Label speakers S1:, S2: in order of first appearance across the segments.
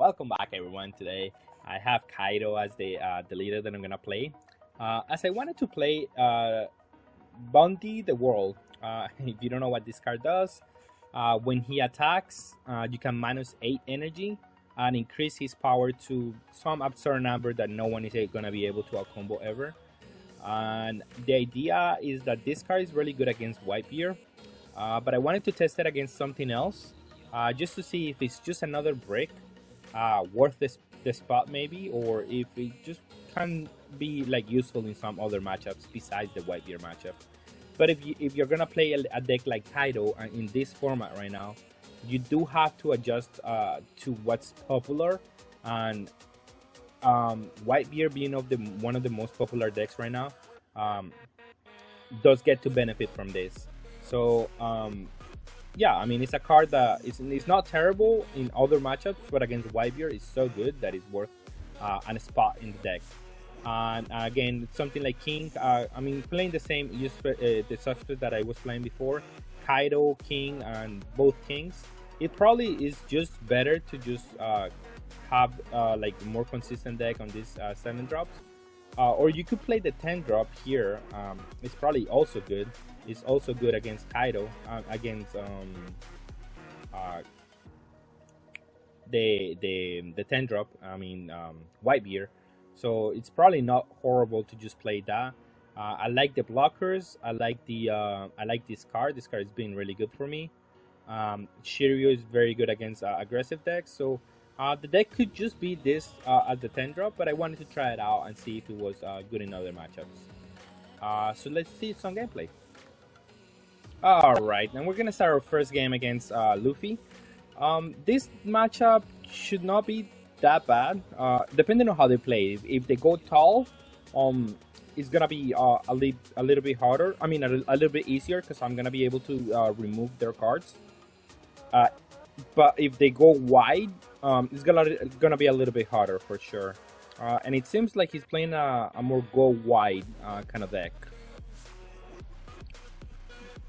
S1: welcome back everyone. Today I have Kaido as the leader that I'm gonna play. As I wanted to play Byrnndi the World. If you don't know what this card does, when he attacks, you can minus 8 energy and increase his power to some absurd number that no one is gonna be able to outcombo ever. And the idea is that this card is really good against Whitebeard, but I wanted to test it against something else. Just to see if it's just another brick worth the spot maybe, or if it just can be like useful in some other matchups besides the Whitebeard matchup. But if you're gonna play a deck like Kaido in this format right now, you do have to adjust to what's popular, and Whitebeard being one of the most popular decks right now, does get to benefit from this. So yeah, I mean, it's a card that it's not terrible in other matchups, but against Whitebeard, it's so good that it's worth a spot in the deck. And again, something like King, I mean, playing the same the suspect that I was playing before, Kaido, King, and both Kings, it probably is just better to just have like a more consistent deck on these 7 drops. Or you could play the 10 drop here. It's probably also good. It's also good against Kaido, against the 10 drop. I mean Whitebeard. So it's probably not horrible to just play that. I like the blockers. I like this card. This card has been really good for me. Shiryu is very good against aggressive decks. So the deck could just be this as the 10 drop, but I wanted to try it out and see if it was good in other matchups. So let's see some gameplay. Alright, now we're gonna start our first game against Luffy. This matchup should not be that bad, depending on how they play. If they go tall, it's gonna be a little bit harder. I mean, a little bit easier, because I'm gonna be able to remove their cards. But if they go wide, it's gonna be a little bit harder for sure. And it seems like he's playing a more go wide kind of deck.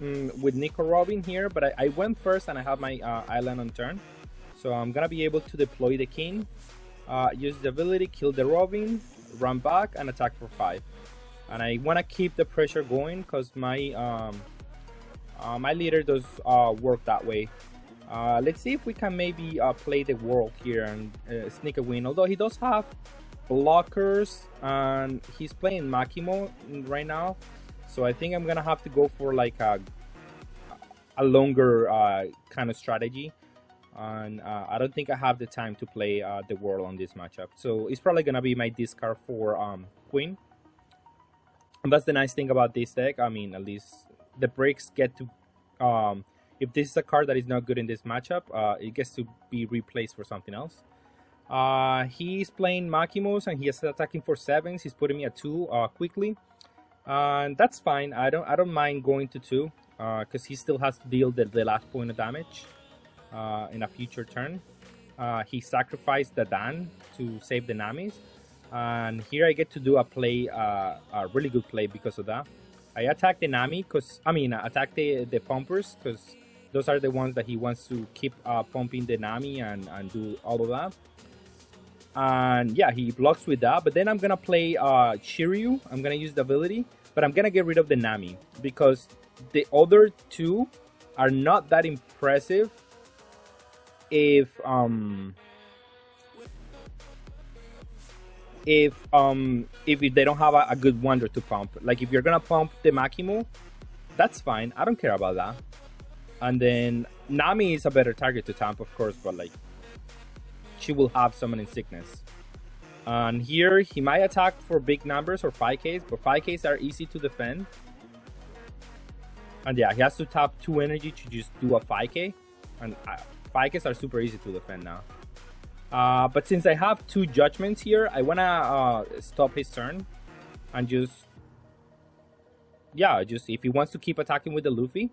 S1: With Nico Robin here, but I went first and I have my island on turn, so I'm gonna be able to deploy the king, use the ability, kill the Robin, run back and attack for 5. And I want to keep the pressure going because my my leader does work that way. Let's see if we can maybe play the world here and sneak a win, although he does have blockers and he's playing Makimo right now. So I think I'm gonna have to go for like a longer kind of strategy, and I don't think I have the time to play the world on this matchup. So it's probably gonna be my discard for Queen. And that's the nice thing about this deck. I mean, at least the breaks get to, if this is a card that is not good in this matchup, it gets to be replaced for something else. He's playing Makimos and he is attacking for 7s. He's putting me at 2 quickly. And that's fine. I don't mind going to 2 because he still has to deal the last point of damage in a future turn. He sacrificed the Dan to save the Namis, and here I get to do a play, a really good play because of that. I attack the Nami attack the pumpers, because those are the ones that he wants to keep pumping the Nami and do all of that. And yeah, he blocks with that, but then I'm gonna play Shiryu. I'm gonna use the ability, but I'm gonna get rid of the Nami because the other 2 are not that impressive if they don't have a good wonder to pump. Like if you're gonna pump the Makimo, that's fine. I don't care about that. And then Nami is a better target to tamp, of course, but like she will have summoning sickness. And here he might attack for big numbers or 5Ks, but 5Ks are easy to defend. And yeah, he has to tap 2 energy to just do a 5K, and 5Ks are super easy to defend now. But since I have 2 judgments here, I wanna stop his turn and just if he wants to keep attacking with the Luffy,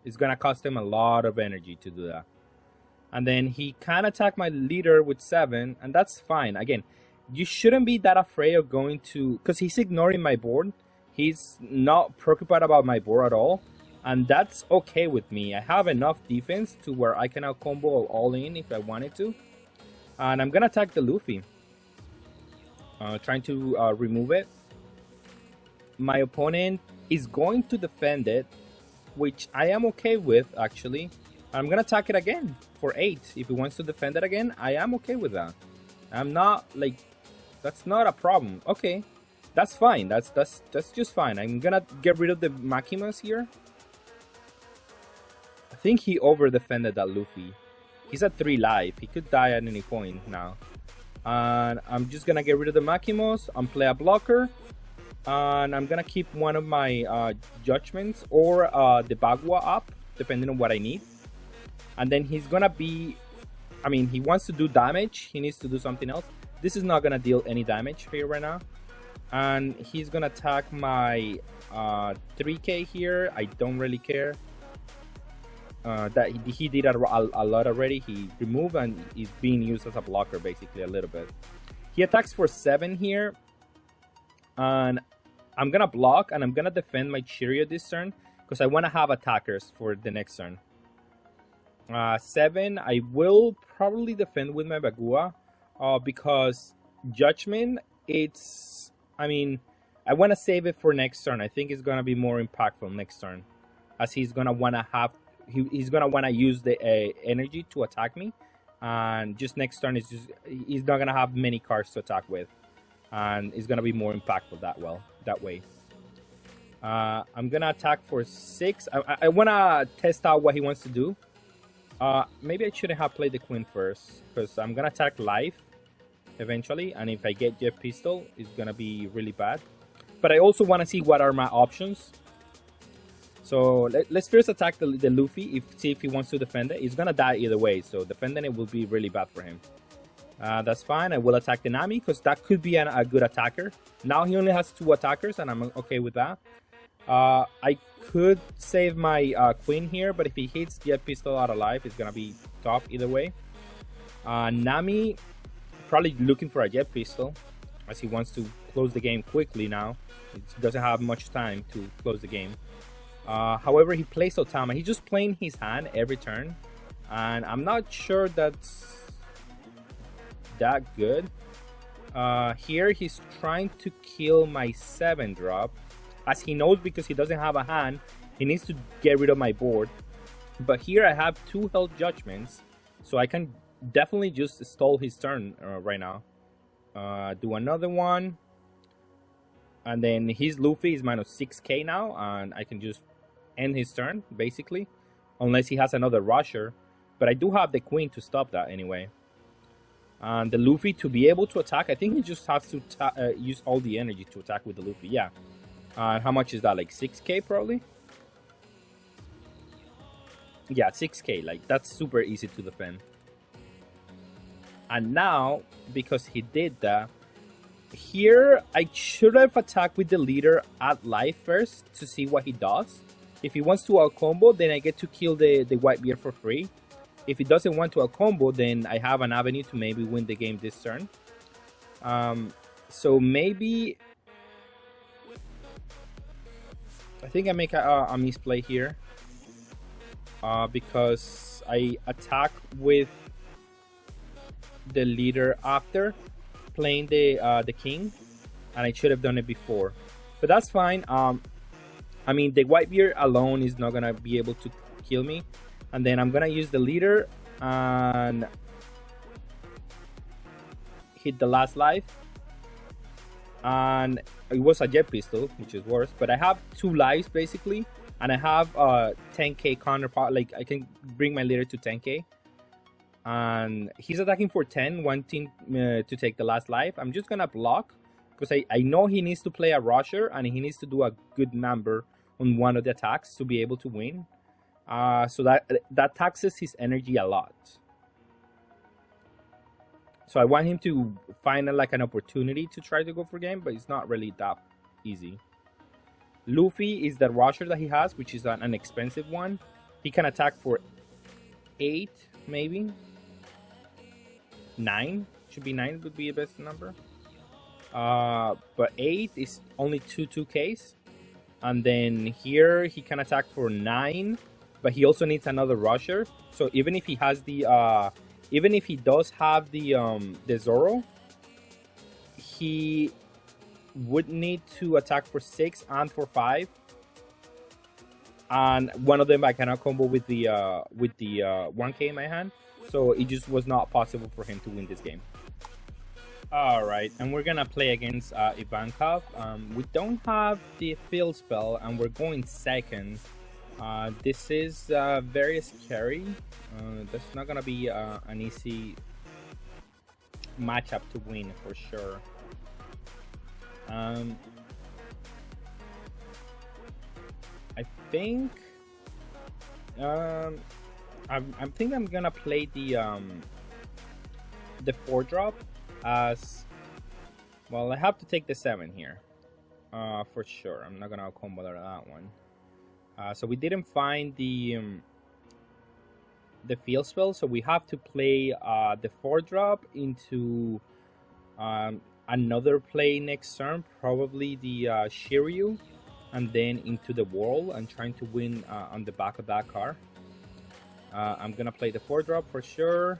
S1: it's gonna cost him a lot of energy to do that. And then he can attack my leader with 7, and that's fine. Again, you shouldn't be that afraid of going to, because he's ignoring my board. He's not preoccupied about my board at all, and that's okay with me. I have enough defense to where I can out combo all in if I wanted to. And I'm gonna attack the Luffy, trying to remove it. My opponent is going to defend it, which I am okay with, actually. I'm gonna attack it again for 8. If he wants to defend it again, I am okay with that. I'm not like, that's not a problem. Okay, that's fine. That's just fine. I'm gonna get rid of the Makimas here. I think he over defended that Luffy. He's at 3 life. He could die at any point now. And I'm just gonna get rid of the Makimos and play a blocker. And I'm gonna keep one of my judgments or the Bagua up, depending on what I need. And then he's gonna be, I mean, he wants to do damage. He needs to do something else. This is not gonna deal any damage here right now. And he's gonna attack my 3k here. I don't really care. That he did a lot already. He removed and is being used as a blocker basically a little bit. He attacks for 7 here. And I'm gonna block and I'm gonna defend my Chiryu this turn because I want to have attackers for the next turn. 7, I will probably defend with my Bagua because Judgment, it's, I mean, I want to save it for next turn. I think it's gonna be more impactful next turn, as he's gonna want to have, he's gonna want to use the energy to attack me, and just next turn is just, he's not gonna have many cards to attack with. And it's gonna be more impactful that way. I'm gonna attack for 6. I wanna test out what he wants to do. Maybe I shouldn't have played the Queen first, because I'm gonna attack life eventually, and if I get Jet Pistol, it's gonna be really bad. But I also want to see what are my options. So let's first attack the Luffy, see if he wants to defend it. He's gonna die either way, so defending it will be really bad for him. That's fine. I will attack the Nami because that could be a good attacker. Now he only has 2 attackers and I'm okay with that. I could save my Queen here, but if he hits Jet Pistol out of life, it's gonna be tough either way. Nami probably looking for a Jet Pistol as he wants to close the game quickly now. He doesn't have much time to close the game. However, he plays Otama. He's just playing his hand every turn, and I'm not sure that's that good. Here he's trying to kill my 7-drop, as he knows because he doesn't have a hand, he needs to get rid of my board. But here I have 2 health judgments, so I can definitely just stall his turn right now. Do another one, and then his Luffy is minus 6k now, and I can just end his turn basically, unless he has another rusher. But I do have the Queen to stop that anyway. And the Luffy, to be able to attack, I think he just has to use all the energy to attack with the Luffy. Yeah. How much is that? Like 6k probably? Yeah, 6k. Like, that's super easy to defend. And now, because he did that, here I should have attacked with the leader at life first to see what he does. If he wants to out-combo, then I get to kill the Whitebeard for free. If he doesn't want to out-combo, then I have an avenue to maybe win the game this turn. So maybe I think I make a misplay here, because I attack with the leader after playing the king, and I should have done it before. But that's fine. I mean, the Whitebeard alone is not gonna be able to kill me. And then I'm gonna use the leader and hit the last life. And it was a Jet Pistol, which is worse. But I have 2 lives basically, and I have 10k counterpart. Like, I can bring my leader to 10k. And he's attacking for 10, wanting to take the last life. I'm just gonna block because I know he needs to play a rusher and he needs to do a good number on one of the attacks to be able to win. So that taxes his energy a lot. So I want him to find like an opportunity to try to go for game, but it's not really that easy. Luffy is the rusher that he has, which is an expensive one. He can attack for 8, maybe 9. Should be 9 would be the best number. But 8 is only 2Ks. And then here he can attack for 9, but he also needs another rusher. So even if he has the even if he does have the Zoro, he would need to attack for 6 and for 5, and one of them I cannot combo with the 1K in my hand, so it just was not possible for him to win this game. All right, and we're gonna play against Ivankov. We don't have the field spell, and we're going second. This is very scary. That's not gonna be an easy matchup to win for sure. I think I'm gonna play the 4-drop as well. I have to take the 7 here for sure. I'm not gonna combo that one. So we didn't find the field spell, so we have to play the 4-drop into another play next turn, probably the Shiryu, and then into the World and trying to win on the back of that car. I'm gonna play the 4-drop for sure,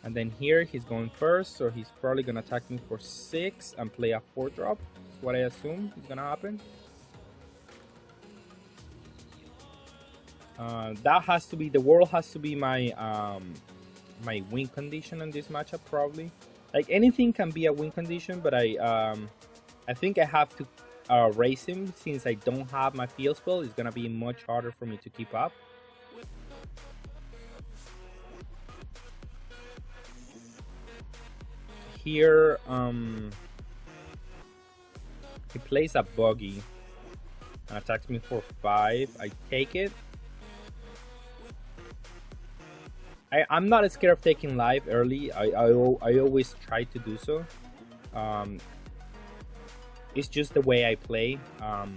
S1: and then here he's going first, so he's probably gonna attack me for 6 and play a 4-drop. That's what I assume is gonna happen. That has to be, the World has to be my my win condition in this matchup probably. Like anything can be a win condition, but I think I have to race him since I don't have my field spell. It's gonna be much harder for me to keep up. Here, he plays a buggy and attacks me for 5. I take it. I'm not scared of taking life early. I always try to do so. It's just the way I play. I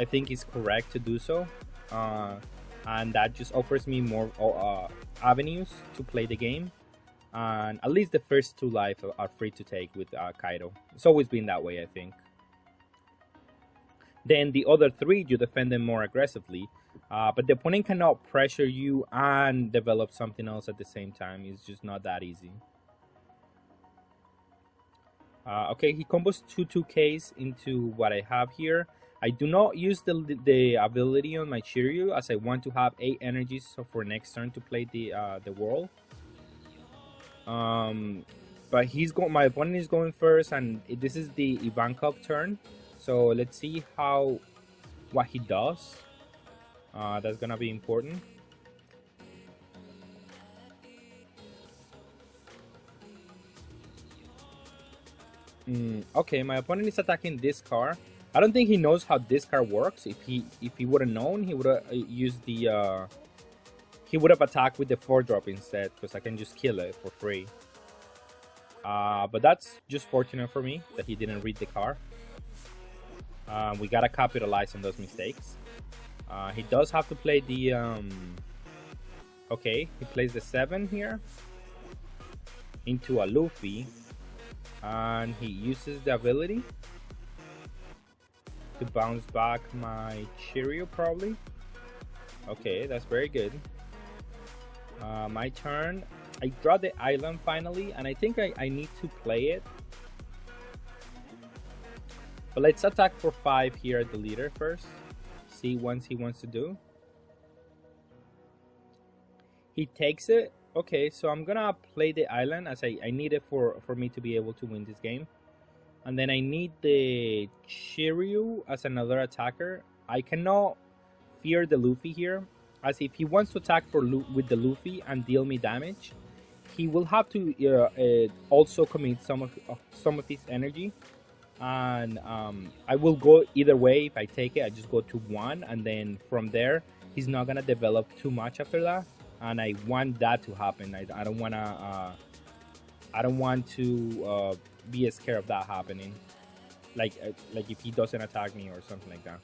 S1: think it's correct to do so, and that just offers me more avenues to play the game. And at least the first 2 lives are free to take with Kaido. It's always been that way, I think. Then the other 3, you defend them more aggressively. But the opponent cannot pressure you and develop something else at the same time. It's just not that easy. Okay, he combos 2-2Ks into what I have here. I do not use the ability on my Shiryu, as I want to have 8 energies so for next turn to play the World. But my opponent is going first, and this is the Ivankov turn. So let's see what he does. That's gonna be important. Okay, my opponent is attacking this car. I don't think he knows how this car works. If he would have known, he would have used the he would have attacked with the 4-drop instead, because I can just kill it for free. But that's just fortunate for me that he didn't read the car. We gotta capitalize on those mistakes. He does have to play the okay, he plays the 7 here into a Luffy, and he uses the ability to bounce back my Shiryu probably. Okay, that's very good. My turn. I draw the island finally, and I think I need to play it. But let's attack for 5 here at the leader first. See what he wants to do. He takes it. Okay, so I'm gonna play the island as I need it for me to be able to win this game. And then I need the Shiryu as another attacker. I cannot fear the Luffy here, as if he wants to attack with the Luffy and deal me damage, he will have to also commit some of his energy. And I will go either way. If I take it, I just go to 1, and then from there he's not gonna develop too much after that, and I want that to happen. I don't want to be scared of that happening, like if he doesn't attack me or something like that.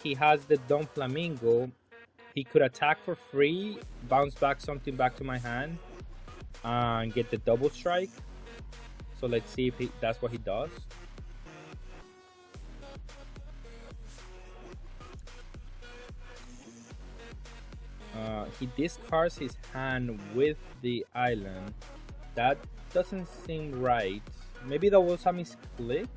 S1: He has the Don Flamingo. He could attack for free, bounce back something back to my hand, and get the double strike. So let's see if that's what he does. He discards his hand with the island. That doesn't seem right. Maybe that was a misclick?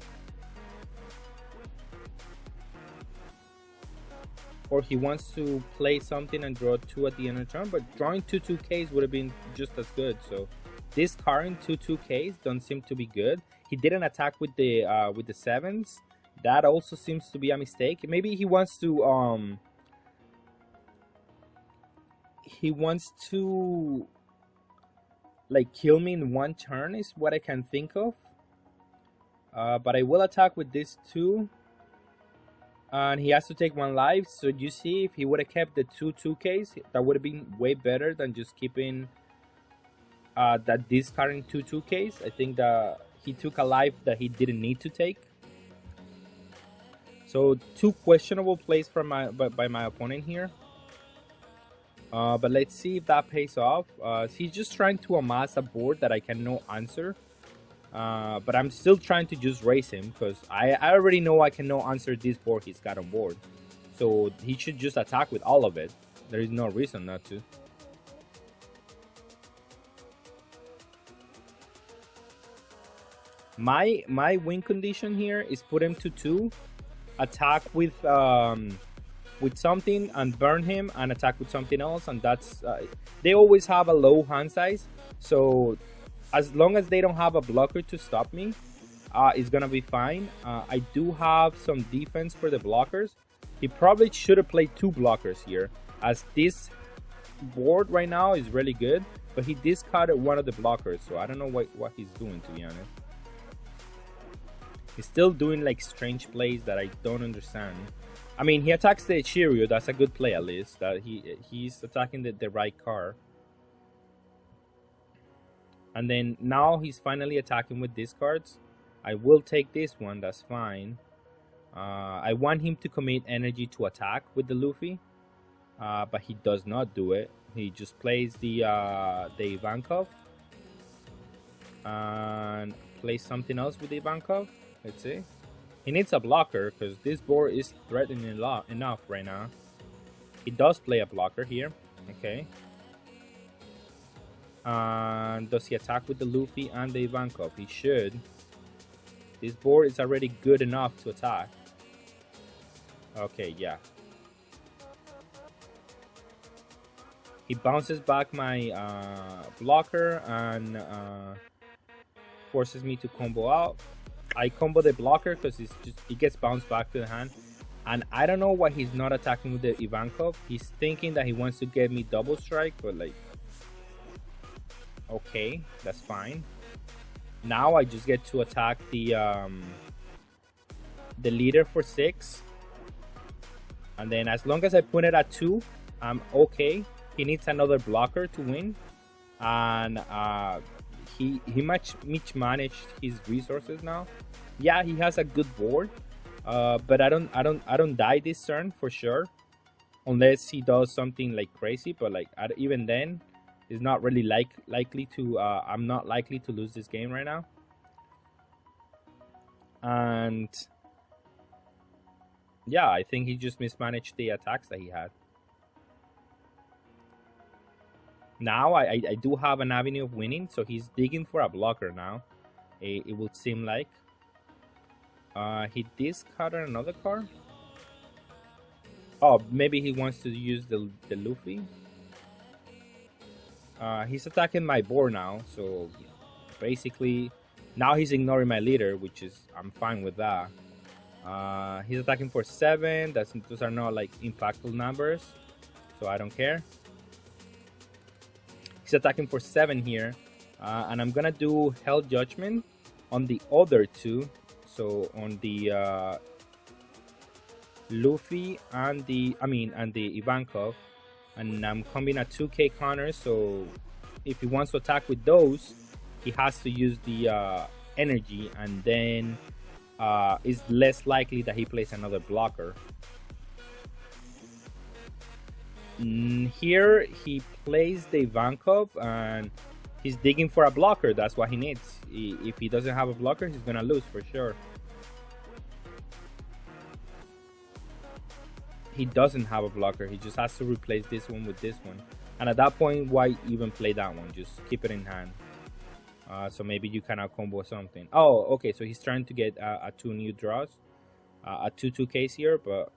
S1: Or he wants to play something and draw 2 at the end of the turn, but drawing 2/2Ks would have been just as good. So discarding 2/2Ks don't seem to be good. He didn't attack with the 7s. That also seems to be a mistake. Maybe he wants to like kill me in 1 turn is what I can think of. But I will attack with this 2. And he has to take 1 life. So you see, if he would have kept the 2/2Ks, that would have been way better than just keeping that discarding 2/2Ks. I think that he took a life that he didn't need to take. So 2 questionable plays from by my opponent here. But let's see if that pays off. He's just trying to amass a board that I can no answer. But I'm still trying to just raise him because I already know I can no answer this board he's got on board. So he should just attack with all of it. There is no reason not to. My win condition here is put him to 2, attack with something and burn him, and attack with something else, and that's they always have a low hand size, so as long as they don't have a blocker to stop me, it's gonna be fine. I do have some defense for the blockers. He probably should have played 2 blockers here, as this board right now is really good, but he discarded one of the blockers, so I don't know what he's doing, to be honest. He's still doing like strange plays that I don't understand. I mean, he attacks the Shiryu. That's a good play, at least. That he's attacking the right card. And then now he's finally attacking with discards. I will take this one. That's fine. I want him to commit energy to attack with the Luffy, but he does not do it. He just plays the Ivankov and plays something else with the Ivankov. Let's see. He needs a blocker because this board is threatening enough right now. He does play a blocker here. Okay. And does he attack with the Luffy and the Ivankov? He should. This board is already good enough to attack. Okay, yeah. He bounces back my blocker and forces me to combo out. I combo the blocker because it gets bounced back to the hand. And I don't know why he's not attacking with the Ivankov. He's thinking that he wants to get me double strike, but like... Okay, that's fine. Now I just get to attack the leader for 6. And then as long as I put it at 2, I'm okay. He needs another blocker to win. And he mismanaged his resources now. Yeah, he has a good board. But I don't die this turn for sure. Unless he does something like crazy, but like even then, it's not really likely to. I'm not likely to lose this game right now. And yeah, I think he just mismanaged the attacks that he had. Now I do have an avenue of winning, so he's digging for a blocker now. It would seem like. He discarded another card. Oh, maybe he wants to use the Luffy. He's attacking my board now, so basically now he's ignoring my leader, which is I'm fine with that. He's attacking for 7. Those are not like impactful numbers, so I don't care. He's attacking for 7 here, and I'm gonna do Hell Judgment on the other 2. So on the Luffy and the Ivankov, and I'm combining a 2k counter. So if he wants to attack with those, he has to use the energy, and then it's less likely that he plays another blocker. Here he plays the Ivankov and he's digging for a blocker. That's what he needs. If he doesn't have a blocker, he's gonna lose for sure. He doesn't have a blocker. He just has to replace this one with this one. And at that point, why even play that one? Just keep it in hand. So maybe you cannot combo something. Oh, okay. So he's trying to get a 2 new draws, a 2/2 case here, but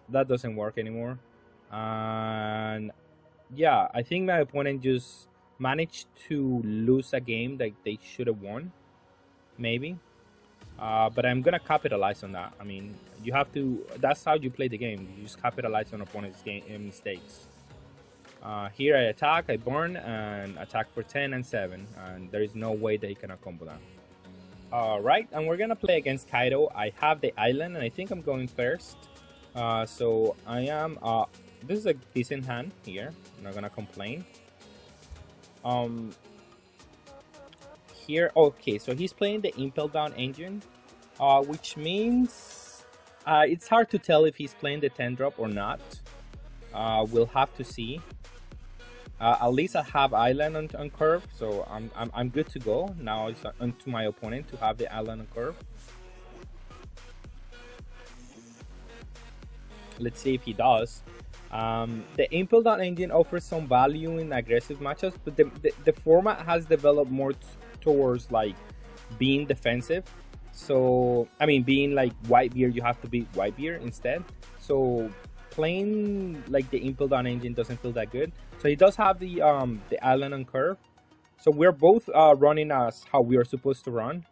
S1: that doesn't work anymore. And yeah, I think my opponent just managed to lose a game that they should have won, maybe. But I'm gonna capitalize on that. I mean, you have to. That's how you play the game. You just capitalize on opponent's game mistakes. Here I attack, I burn, and attack for 10 and 7, and there is no way they cannot combo that. Alright, and we're gonna play against Kaido. I have the island, and I think I'm going first. So I am. This is a decent hand here. I'm not gonna complain. Here, okay, so he's playing the Impel Down engine, which means it's hard to tell if he's playing the 10 drop or not. We'll have to see. At least I have island on curve, so I'm good to go. Now it's onto my opponent to have the island on curve. Let's see if he does. The Impel Down engine offers some value in aggressive matchups, but the format has developed more towards like being defensive. So I mean, being like Whitebeard, you have to beat Whitebeard instead. So playing like the Impel Down engine doesn't feel that good. So he does have the island on curve. So we're both running as how we are supposed to run.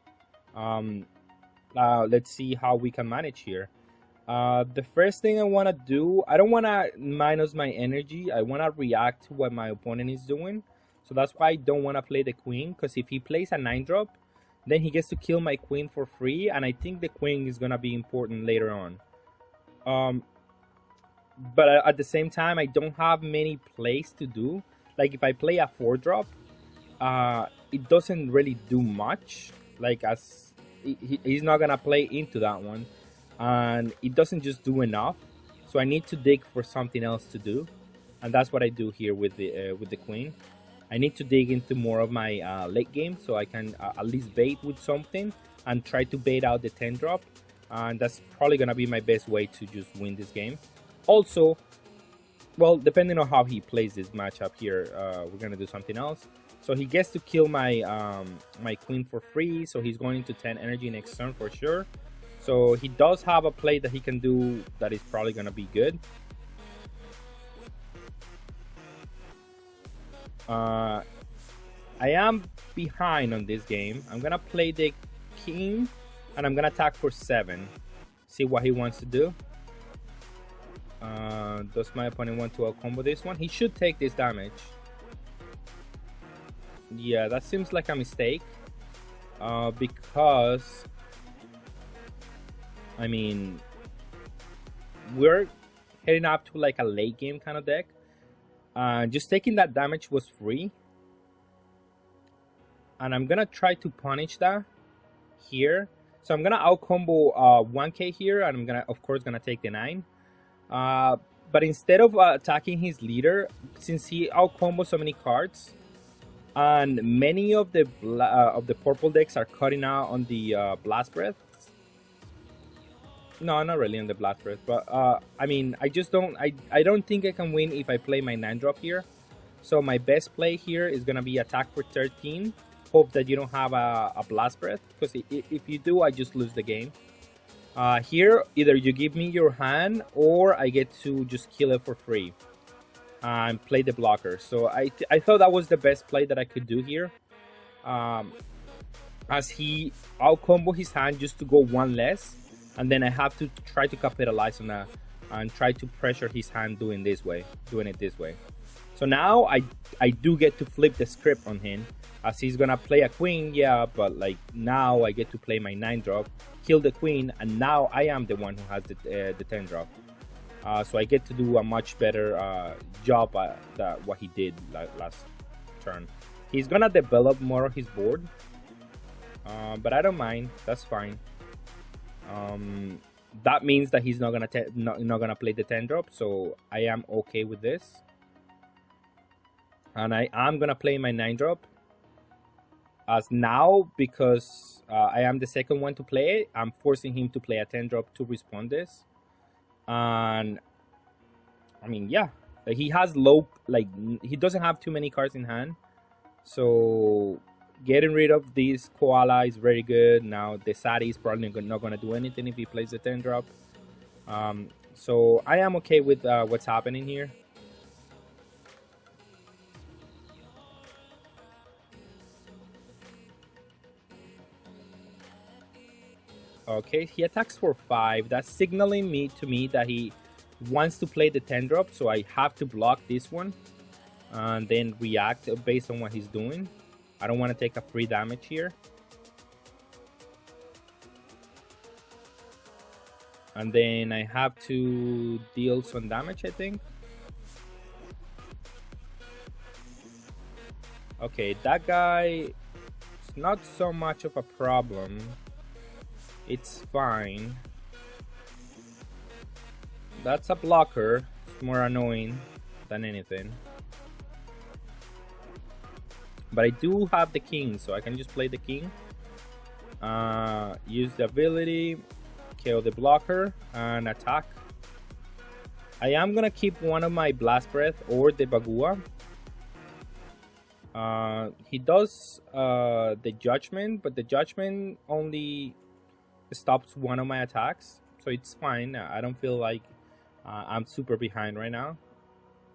S1: Let's see how we can manage here. The first thing I want to do, I don't want to minus my energy. I want to react to what my opponent is doing. So that's why I don't want to play the queen, because if he plays a 9 drop, then he gets to kill my queen for free, and I think the queen is going to be important later on. But at the same time, I don't have many plays to do. Like if I play a 4 drop, it doesn't really do much. Like as he's not going to play into that one. And it doesn't just do enough, so I need to dig for something else to do, and that's what I do here with the queen. I need to dig into more of my late game, so I can at least bait with something and try to bait out the 10 drop, and that's probably gonna be my best way to just win this game. Also, well, depending on how he plays this matchup here, we're gonna do something else. So he gets to kill my my queen for free, so he's going to 10 energy next turn for sure. So he does have a play that he can do that is probably going to be good. I am behind on this game. I'm going to play the king and I'm going to attack for 7. See what he wants to do. Does my opponent want to combo this one? He should take this damage. Yeah, that seems like a mistake. Because I mean, we're heading up to like a late game kind of deck. Just taking that damage was free. And I'm gonna try to punish that here. So I'm gonna out combo 1k here, and I'm gonna, of course, gonna take the 9. But instead of attacking his leader, since he out combos so many cards, and many of the purple decks are cutting out on the Blast Breath. No, not really on the Blast Breath, but I mean, I just don't. I don't think I can win if I play my 9 drop here. So my best play here is gonna be attack for 13. Hope that you don't have a Blast Breath, because if you do, I just lose the game. Here, either you give me your hand, or I get to just kill it for free and play the blocker. So I thought that was the best play that I could do here. As he out combo his hand just to go 1 less. And then I have to try to capitalize on that and try to pressure his hand doing it this way. So now I do get to flip the script on him, as he's gonna play a queen, yeah, but like now I get to play my 9 drop, kill the queen, and now I am the one who has the 10 drop. So I get to do a much better job at what he did last turn. He's gonna develop more of his board, but I don't mind. That's fine. That means that he's not gonna play the 10 drop, so I am okay with this. And I am gonna play my 9 drop as now, because I am the second one to play it. I'm forcing him to play a 10 drop to respond this. And I mean, yeah, Like he has low, like he doesn't have too many cards in hand, so getting rid of this koala is very good. Now the Sadi is probably not gonna do anything if he plays the 10 drop. So I am okay with what's happening here. Okay, he attacks for 5. That's signaling to me that he wants to play the 10 drop, so I have to block this one and then react based on what he's doing. I don't want to take a free damage here. And then I have to deal some damage, I think. Okay, that guy is not so much of a problem. It's fine. That's a blocker. It's more annoying than anything. But I do have the king, so I can just play the king. Use the ability, kill the blocker, and attack. I am gonna keep one of my Blast Breath or the Bagua. He does the Judgment, but the Judgment only stops one of my attacks, so it's fine. I don't feel like I'm super behind right now.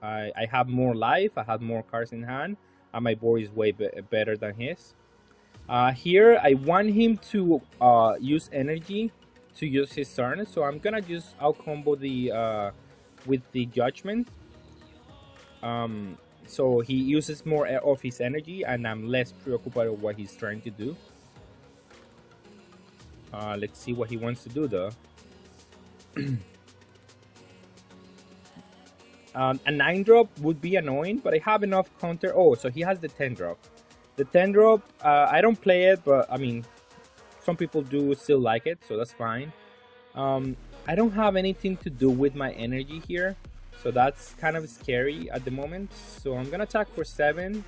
S1: I have more life, I have more cards in hand, and my board is way better than his. Here I want him to use energy to use his turn, so I'm gonna just out combo the with the Judgment. So he uses more of his energy and I'm less preoccupied with what he's trying to do. Let's see what he wants to do though. A 9 drop would be annoying, but I have enough counter. Oh, so he has the 10 drop. The 10 drop, I don't play it, but I mean, some people do still like it, so that's fine. I don't have anything to do with my energy here, so that's kind of scary at the moment. So I'm gonna attack for 7.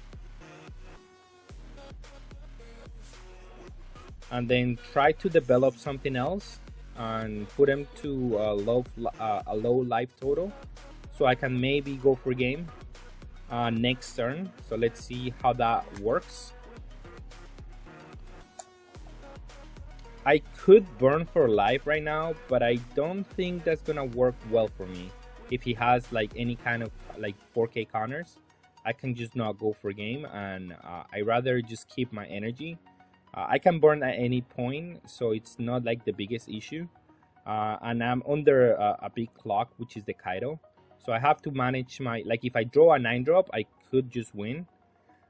S1: And then try to develop something else and put him to a low life total, so I can maybe go for game next turn. So let's see how that works. I could burn for life right now, but I don't think that's gonna work well for me. If he has like any kind of like 4K counters, I can just not go for game, and I rather just keep my energy. I can burn at any point, so it's not like the biggest issue. And I'm under a big clock, which is the Kaido. So I have to manage my, like if I draw a 9 drop, I could just win.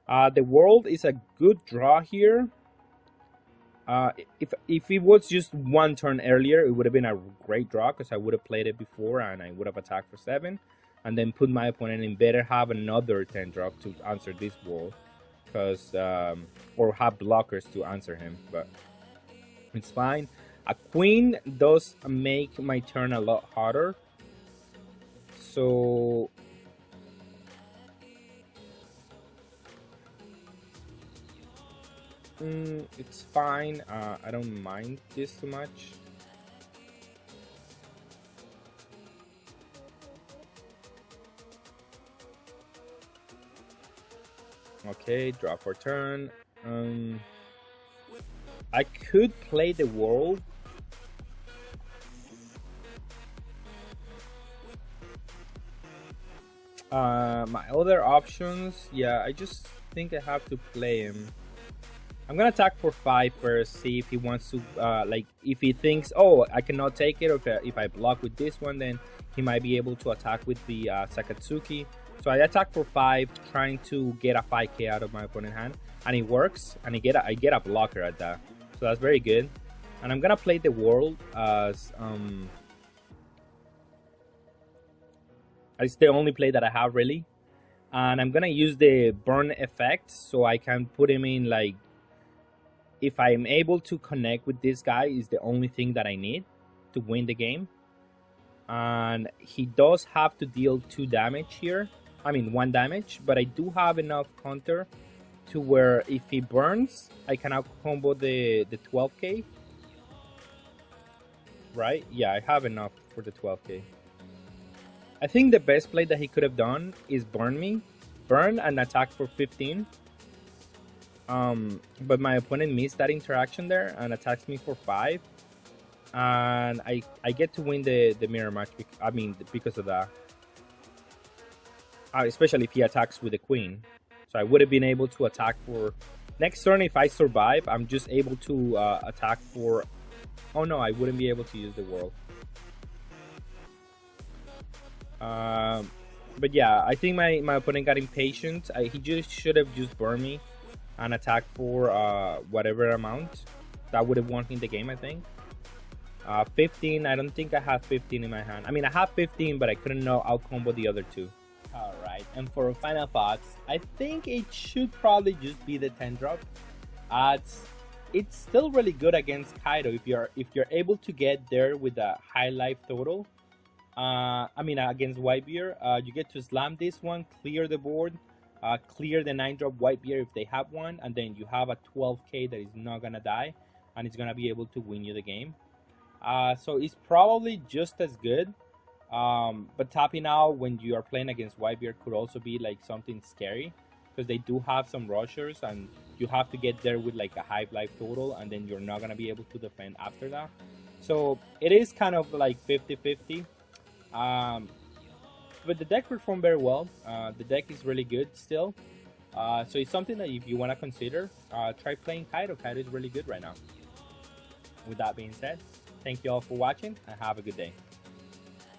S1: The world is a good draw here. If it was just one turn earlier, it would have been a great draw because I would have played it before and I would have attacked for 7. And then put my opponent in better have another 10 drop to answer this world. Because or have blockers to answer him, but it's fine. A queen does make my turn a lot harder, so it's fine. I don't mind this too much. Okay, draw for turn. I could play the world. My other options, yeah, I just think I have to play him. I'm gonna attack for 5 first, see if he wants to, like, if he thinks, oh, I cannot take it, or if I block with this one, then he might be able to attack with the Sakatsuki. So I attack for 5, trying to get a 5k out of my opponent's hand, and it works, and I get a blocker at that. So that's very good. And I'm gonna play the world as it's the only play that I have really, and I'm gonna use the burn effect so I can put him in, like, if I'm able to connect with this guy is the only thing that I need to win the game. And he does have to deal 2 damage here. I mean 1 damage, but I do have enough counter to where if he burns, I can out combo the 12k. Right? Yeah, I have enough for the 12k. I think the best play that he could have done is burn and attack for 15. But my opponent missed that interaction there and attacks me for 5. And I get to win the mirror match, because of that. Especially if he attacks with the queen. So I would have been able to attack for... Next turn, if I survive, I'm just able to attack for... Oh no, I wouldn't be able to use the world. But yeah, I think my opponent got impatient. He just should have just burned me and attacked for whatever amount. That would have won him the game, I think. 15, I don't think I have 15 in my hand. I mean, I have 15, but I couldn't out-combo the other 2. Alright, and for final thoughts, I think it should probably just be the 10 drop. It's still really good against Kaido if you're able to get there with a high life total. Against Whitebeard, you get to slam this one, clear the board, clear the 9 drop Whitebeard if they have one, and then you have a 12k that is not gonna die, and it's gonna be able to win you the game. So it's probably just as good. But tapping out when you are playing against Whitebeard could also be like something scary, because they do have some rushers and you have to get there with like a high life total, and then you're not gonna be able to defend after that. So it is kind of like 50-50. But the deck performed very well. The deck is really good still. So it's something that if you want to consider, try playing Kaido. Kaido is really good right now. With that being said, thank you all for watching and have a good day.